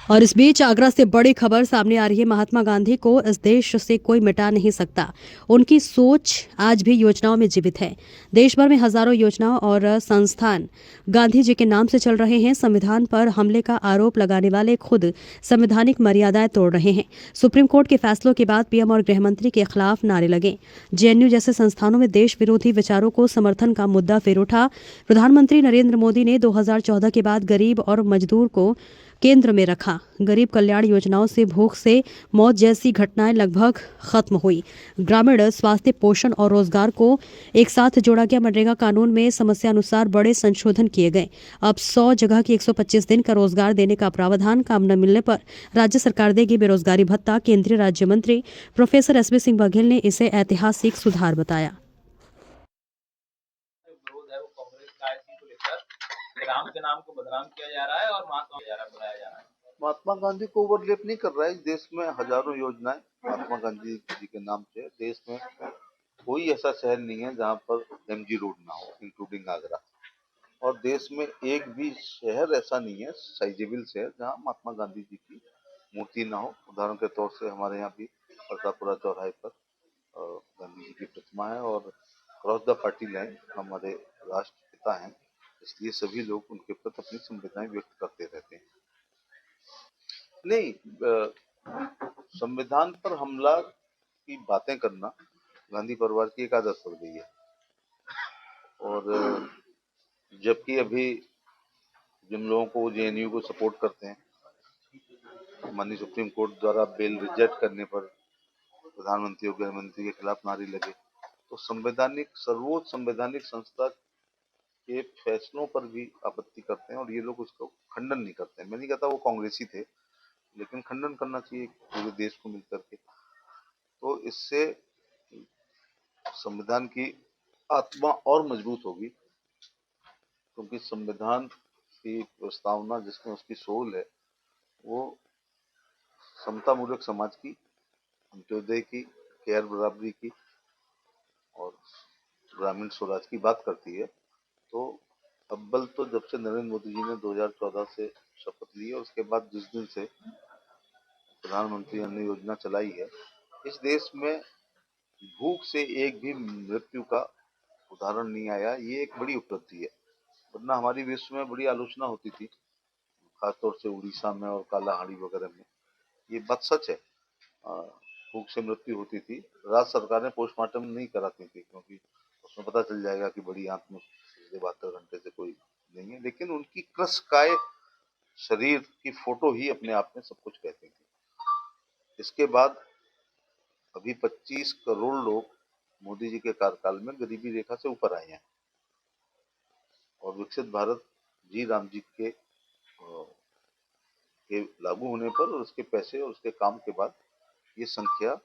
और इस बीच आगरा से बड़ी खबर सामने आ रही है। महात्मा गांधी को इस देश से कोई मिटा नहीं सकता। उनकी सोच आज भी योजनाओं में जीवित है। देश भर में हजारों योजनाओं और संस्थान गांधी जी के नाम से चल रहे हैं। संविधान पर हमले का आरोप लगाने वाले खुद संवैधानिक मर्यादाएं तोड़ रहे हैं। सुप्रीम कोर्ट के फैसलों के बाद पीएम और गृह मंत्री के खिलाफ नारे लगे। जेएनयू जैसे संस्थानों में देश विरोधी विचारों को समर्थन का मुद्दा फिर उठा। प्रधानमंत्री नरेंद्र मोदी ने 2014 के बाद गरीब और मजदूर को केंद्र में रखा। गरीब कल्याण योजनाओं से भूख से मौत जैसी घटनाएं लगभग खत्म हुई। ग्रामीण स्वास्थ्य, पोषण और रोजगार को एक साथ जोड़ा गया। मनरेगा कानून में समस्या अनुसार बड़े संशोधन किए गए। अब 100 जगह की 125 दिन का रोजगार देने का प्रावधान। काम न मिलने पर राज्य सरकार देगी बेरोजगारी भत्ता। केंद्रीय राज्य मंत्री प्रोफेसर एसपी सिंह बघेल ने इसे ऐतिहासिक सुधार बताया। विरोध है वो कांग्रेस का है, इसी को लेकर राम के नाम को बदनाम किया जा रहा है और महात्मा बुलाया जा रहा है। महात्मा गांधी को ओवरलेप नहीं कर रहा है। देश में हजारों योजनाएं महात्मा गांधी जी के नाम से। देश में कोई ऐसा शहर नहीं है जहां पर एमजी रोड ना हो, इंक्लूडिंग आगरा। और देश में एक भी शहर ऐसा नहीं है, साइजेबल शहर, जहां महात्मा गांधी जी की मूर्ति ना हो। उदाहरण के तौर से हमारे यहाँ भी प्रतापपुरा चौराहे पर गांधी जी की प्रतिमा है और क्रॉस द पार्टी लाइन हमारे राष्ट्रपिता हैं, इसलिए सभी लोग उनके प्रति अपनी संवेदनाएं व्यक्त करते रहते हैं। नहीं, संविधान पर हमला की बातें करना गांधी परिवार की एक आदत पड़ गई है। और जबकि अभी जिन लोगों को जेएनयू को सपोर्ट करते हैं, माननीय सुप्रीम कोर्ट द्वारा बेल रिजेक्ट करने पर प्रधानमंत्री और गृह मंत्री के खिलाफ नारे लगे, तो सर्वोच्च संवैधानिक संस्था के फैसलों पर भी आपत्ति करते हैं और ये लोग उसको खंडन नहीं करते हैं। मैं नहीं कहता वो कांग्रेसी थे, लेकिन खंडन करना चाहिए पूरे देश को मिलकर के। तो इससे संविधान की आत्मा और मजबूत होगी, क्योंकि संविधान की प्रस्तावना जिसमें उसकी सोल है वो समतामूलक समाज की, अंत्योदय की, केयर बराबरी की और ग्रामीण स्वराज की बात करती है। तो अव्वल तो जब से नरेंद्र मोदी जी ने 2014 से शपथ ली है, उसके बाद जिस दिन से प्रधानमंत्री ने योजना चलाई है, इस देश में भूख से एक भी मृत्यु का उदाहरण नहीं आया। ये एक बड़ी उपलब्धि है, वरना हमारी विश्व में बड़ी आलोचना होती थी, खासतौर से उड़ीसा में और कालाहांडी वगैरह में। ये बात सच है, भूख से मृत्यु होती थी। राज्य सरकारें पोस्टमार्टम नहीं कराती थी, क्योंकि उसमें पता चल जाएगा कि बड़ी आंत में पिछले 72 घंटे से कोई नहीं है। लेकिन उनकी क्रशकाय शरीर की फोटो ही अपने आप में सब कुछ कहती थी। इसके बाद अभी 25 करोड़ लोग मोदी जी के कार्यकाल में गरीबी रेखा से ऊपर आए हैं और विकसित भारत जी राम जी के लागू होने पर और उसके पैसे और उसके काम के बाद ये संख्या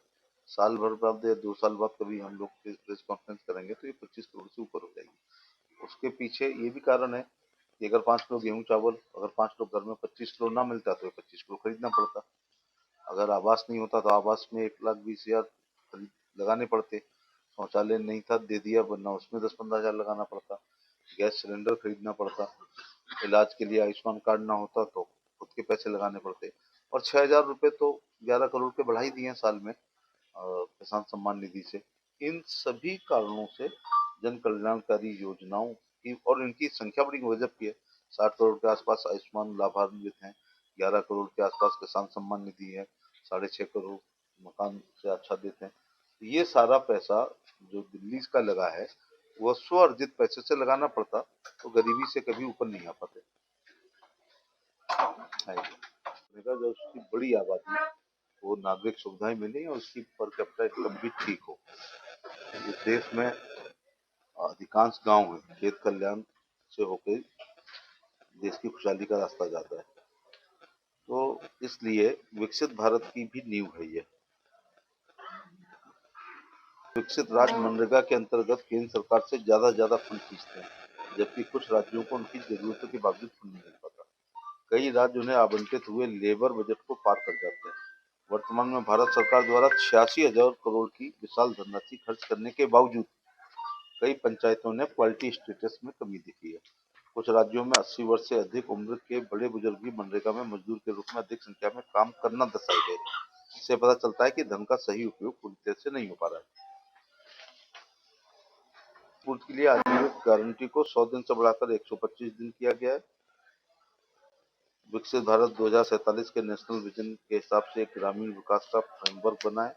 साल भर बाद या 2 साल बाद कभी हम लोग प्रेस कॉन्फ्रेंस करेंगे तो ये 25 करोड़ से ऊपर हो जाएगी। उसके पीछे ये भी कारण है कि अगर 5 किलो गेहूं चावल, अगर 5 लोग घर में 25 किलो ना मिलता तो 25 किलो खरीदना पड़ता। अगर आवास नहीं होता तो आवास में 1,20,000 लगाने पड़ते। शौचालय नहीं था, दे दिया, वरना उसमें 10-15 हजार लगाना पड़ता। गैस सिलेंडर खरीदना पड़ता। इलाज के लिए आयुष्मान कार्ड ना होता तो खुद के पैसे लगाने पड़ते। और 6,000 रुपए तो 11 करोड़ के बढ़ा ही दिए साल में किसान सम्मान निधि से। इन सभी कारणों से जन कल्याणकारी योजनाओं की और इनकी संख्या बड़ी गजब की है। 60 करोड़ के आसपास आयुष्मान लाभान्वित हैं, 11 करोड़ के आसपास किसान सम्मान निधि है, 6.5 करोड़ मकान से आच्छादित हैं। ये सारा पैसा जो दिल्ली का लगा है वो स्व अर्जित पैसे से लगाना पड़ता तो गरीबी से कभी ऊपर नहीं आ पाते। जो उसकी बड़ी आबादी वो नागरिक सुविधाएं मिली और उसकी पर कैपिटा इनकम भी ठीक हो। इस देश में अधिकांश गांव है खेत कल्याण से होकर देश की खुशहाली का रास्ता जाता है। तो इसलिए विकसित भारत की भी नींव है ये। विकसित राज्य मनरेगा के अंतर्गत केंद्र सरकार से ज्यादा फंड खींचते हैं, जबकि कुछ राज्यों को उनकी जरूरतों के बावजूद फंड नहीं मिल पाता। कई राज्य उन्हें आवंटित हुए लेबर बजट को पार कर जाते हैं। वर्तमान में भारत सरकार द्वारा 86,000 करोड़ की विशाल धनराशि खर्च करने के बावजूद कई पंचायतों ने क्वालिटी स्टेटस में कमी दिखी है। कुछ राज्यों में 80 वर्ष से अधिक उम्र के बड़े बुजुर्ग भी मनरेगा में मजदूर के रूप में अधिक संख्या में काम करना दर्शाए गए। इससे पता चलता है कि धन का सही उपयोग पूरी तरह से नहीं हो पा रहा है। पूर्ति के लिए आजीविका गारंटी को 100 दिन से बढ़ाकर 125 दिन किया गया है। विकसित भारत 2047 के नेशनल विजन के हिसाब से एक ग्रामीण विकास का फ्रेमवर्क बना है।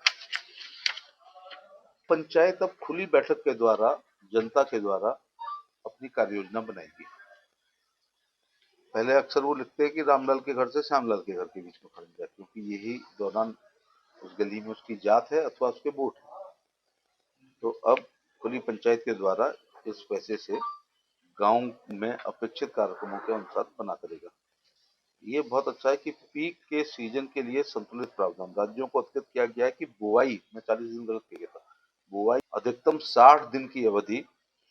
पंचायत अब खुली बैठक के द्वारा जनता के द्वारा अपनी कार्य योजना बनाएगी। पहले अक्सर वो लिखते हैं कि रामलाल के घर से श्यामलाल के घर के बीच में खड़े जाए, क्योंकि यही दौरान उस गली में उसकी जात है अथवा उसके वोट है। तो अब खुली पंचायत के द्वारा इस पैसे से गांव में अपेक्षित कार्यक्रमों के अनुसार बना करेगा। ये बहुत अच्छा है कि पीक के सीजन के लिए संतुलित प्रावधान राज्यों को अधिकृत किया गया है कि बुआई में 40 दिन गलत किया गया था, बुआई अधिकतम 60 दिन की अवधि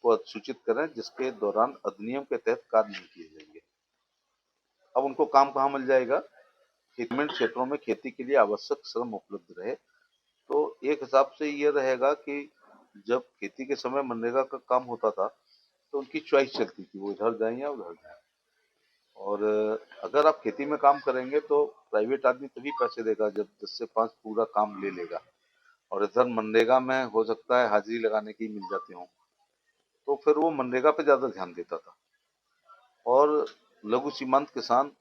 को सूचित करें, जिसके दौरान अधिनियम के तहत कार्य नहीं किए जाएंगे। अब उनको काम कहाँ मिल जाएगा? ग्रामीण क्षेत्रों में खेती के लिए आवश्यक श्रम उपलब्ध रहे। तो एक हिसाब से ये रहेगा कि जब खेती के समय मनरेगा का काम होता था तो उनकी चॉइस चलती थी, वो इधर जाएं या उधर जाएं। और अगर आप खेती में काम करेंगे तो प्राइवेट आदमी तभी पैसे देगा जब 10 से 5 पूरा काम ले लेगा, और इधर मनरेगा में हो सकता है हाजिरी लगाने की मिल जाते हों, तो फिर वो मनरेगा पे ज्यादा ध्यान देता था। और लघु सीमांत किसान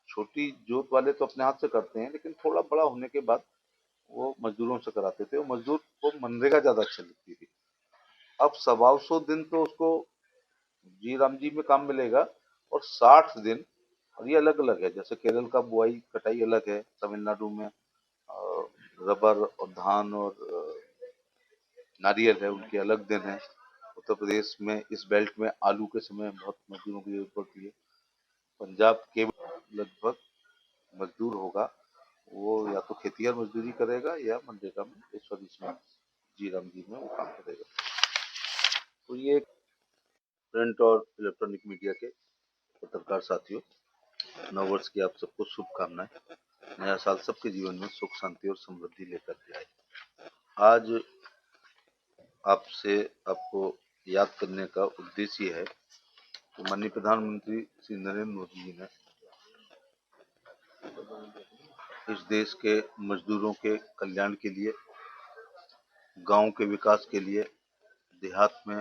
छोटी जोत वाले तो अपने हाथ से करते हैं, लेकिन थोड़ा बड़ा होने के बाद वो मजदूरों से कराते थे। वो मजदूर को मनरेगा ज्यादा अच्छी लगती थी। अब 125 दिन तो उसको जी राम जी में काम मिलेगा, और 60 दिन, और ये अलग अलग है। जैसे केरल का बुआई कटाई अलग है, तमिलनाडु में रबर और धान और नारियल है, उनके अलग दिन है। उत्तर प्रदेश में इस बेल्ट में आलू के समय बहुत मजदूरों की जरूरत पड़ती है। पंजाब के लगभग मजदूर होगा वो या तो खेतिहर मजदूरी करेगा या मनरेगा में इस जी राम जी में वो काम करेगा। तो ये प्रिंट और इलेक्ट्रॉनिक मीडिया के पत्रकार साथियों, नववर्ष की आप सबको शुभकामनाएं। नया साल सबके जीवन में सुख शांति और समृद्धि लेकर के आए। आज आपको याद करने का उद्देश्य है कि माननीय प्रधानमंत्री श्री नरेंद्र मोदी जी ने इस देश के मजदूरों के कल्याण के लिए, गांव के विकास के लिए, देहात में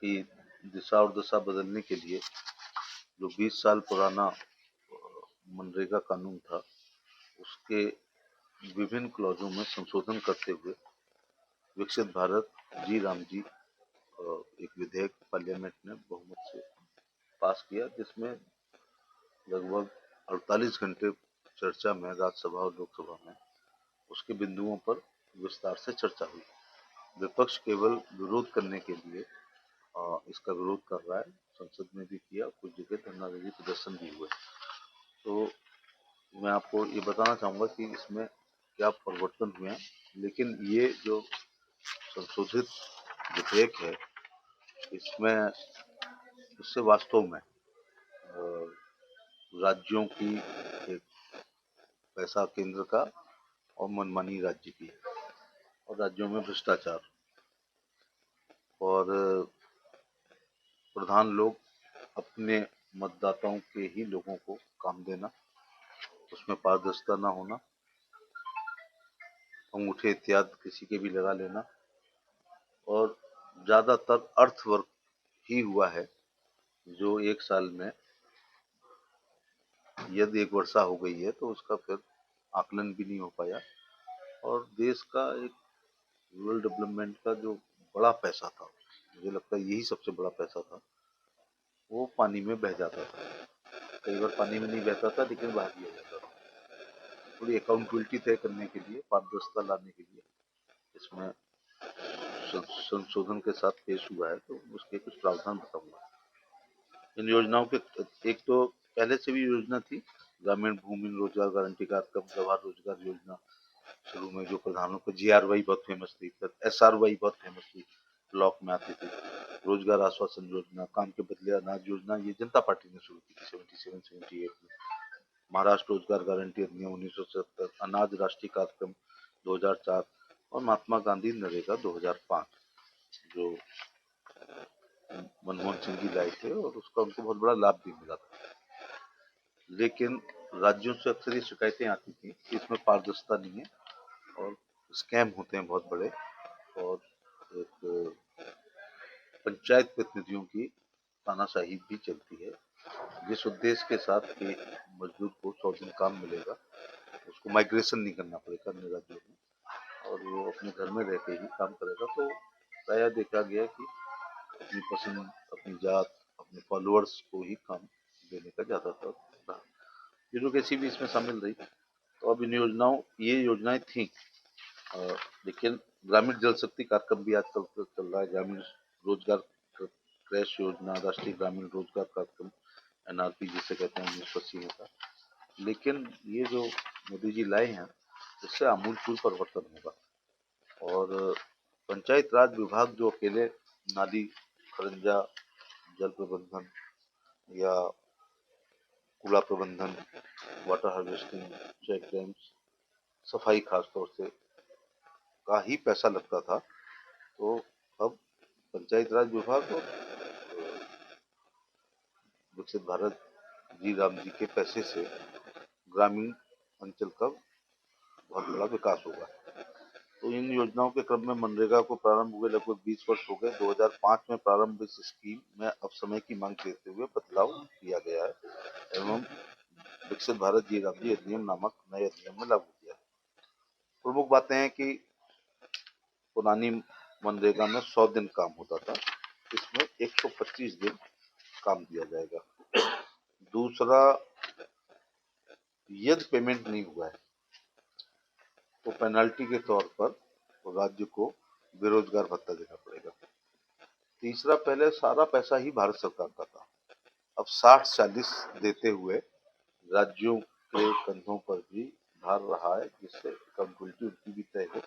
की दिशा और दशा बदलने के लिए जो 20 साल पुराना मनरेगा कानून था, उसके विभिन्न क्लॉजों में संशोधन करते हुए विकसित भारत जी राम जी एक विधेयक पार्लियामेंट ने बहुमत से पास किया, जिसमें लगभग 48 घंटे चर्चा में राज्यसभा और लोकसभा में उसके बिंदुओं पर विस्तार से चर्चा हुई। विपक्ष केवल विरोध करने के लिए इसका विरोध कर रहा है, संसद में भी किया, कुछ जगह धरना रैली प्रदर्शन भी हुए। तो मैं आपको ये बताना चाहूँगा कि इसमें क्या परिवर्तन हुए हैं, लेकिन ये जो संशोधित विधेयक है, इससे वास्तव में राज्यों की एक पैसा केंद्र का और मनमानी राज्य की, और राज्यों में भ्रष्टाचार, और प्रधान लोग अपने मतदाताओं के ही लोगों को काम देना, उसमें पारदर्शिता ना होना, अंगूठे इत्यादि किसी के भी लगा लेना, और ज्यादातर अर्थवर्क ही हुआ है जो एक साल में यदि एक वर्षा हो गई है तो उसका फिर आकलन भी नहीं हो पाया, और देश का एक रूरल डेवलपमेंट का जो बड़ा पैसा था, मुझे लगता है यही सबसे बड़ा पैसा था, वो पानी में बह जाता था। कई बार पानी में नहीं बहता था लेकिन बहा दिया जाता था। थोड़ी अकाउंटेबिलिटी तय करने के लिए, पारदर्शिता लाने के लिए इसमें संशोधन के साथ पेश हुआ है, तो उसके कुछ प्रावधान बताऊंगा। इन योजनाओं के एक तो पहले से भी योजना थी, ग्रामीण भूमि रोजगार गारंटी कार्यक्रम, जवाहर रोजगार योजना शुरू में जो प्रधानों को GRY बहुत फेमस थी, फिर SRY बहुत फेमस थी, ब्लॉक में आती थी। रोजगार आश्वासन योजना, काम के बदले अनाज योजना, ये जनता पार्टी ने शुरू की थी 77-78 में। महाराष्ट्र रोजगार गारंटी अधिनियम 1970, अनाज राष्ट्रीय कार्यक्रम 2004, और महात्मा गांधी नरेगा 2005, जो मनमोहन सिंह जी लाए थे और उसका उनको बहुत बड़ा लाभ भी मिला था। लेकिन राज्यों से अक्सर ये शिकायतें आती थी कि इसमें पारदर्शिता नहीं है और स्कैम होते हैं बहुत बड़े, और एक पंचायत प्रतिनिधियों की तानाशाही भी चलती है। जिस उद्देश्य के साथ कि मजदूर को 100 दिन काम मिलेगा, उसको माइग्रेशन नहीं करना पड़ेगा अन्य राज्यों में, और वो अपने घर में रह के ही काम करेगा, तो प्रायः देखा गया कि अपनी पसंद, अपनी जात, अपने फॉलोअर्स को ही काम देने का ज्यादातर रहा। ब्यूरोक्रेसी भी इसमें शामिल रही। तो अब ये योजनाएं थी, लेकिन ग्रामीण जल शक्ति कार्यक्रम भी आजकल चल रहा है, ग्रामीण रोजगार क्रैश योजना, राष्ट्रीय ग्रामीण रोजगार कार्यक्रम, NRP जिसे कहते हैं 1980 में था। लेकिन ये जो मोदी जी लाए हैं, इससे आमूलचूल परिवर्तन होगा। और पंचायत राज विभाग जो अकेले नाली, खरंजा, जल प्रबंधन या कूड़ा प्रबंधन, वाटर हार्वेस्टिंग, चेक डैम्स, सफाई खासतौर से का ही पैसा लगता था, तो अब पंचायत राज विभाग और विकसित भारत जी राम जी के पैसे से ग्रामीण अंचल का बहुत बड़ा विकास होगा। तो इन योजनाओं के क्रम में मनरेगा को प्रारंभ हुए लगभग 20 वर्ष हो गए। 2005 में प्रारंभ इस स्कीम में अब समय की मांग देखते हुए बदलाव किया गया है एवं विकसित भारत जी राम जी अधिनियम नामक नए अधिनियम में लागू किया है। प्रमुख बातें हैं कि पुरानी मनरेगा में 100 दिन काम होता था, इसमें 125 दिन काम दिया जाएगा। दूसरा, यदि पेमेंट नहीं हुआ है तो पेनल्टी के तौर पर राज्य को बेरोजगार भत्ता देना पड़ेगा। तीसरा, पहले सारा पैसा ही भारत सरकार का था, अब 60-40 देते हुए राज्यों के कंधों पर भी भार रहा है, जिससे अकाउंटेबिलिटी उनकी भी तय हो।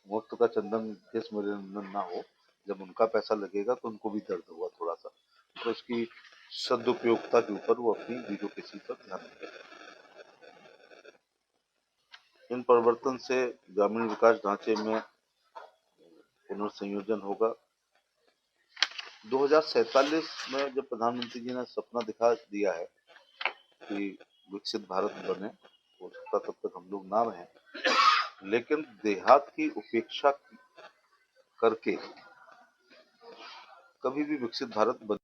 मुफ्त का चंदन केस मनोरंजन ना हो, जब उनका पैसा लगेगा तो उनको भी दर्द होगा थोड़ा सा, तो इसकी सदुपयोगिता के ऊपर वो अपनी ब्यूरोक्रेसी पर ध्यान देंगे। इन परिवर्तन से ग्रामीण विकास ढांचे में पुनर्संयोजन होगा। 2047 में जब प्रधानमंत्री जी ने सपना दिखा दिया है कि विकसित भारत बने, हो सकता तब तक हम लोग ना रहें, लेकिन देहात की उपेक्षा करके कभी भी विकसित भारत बन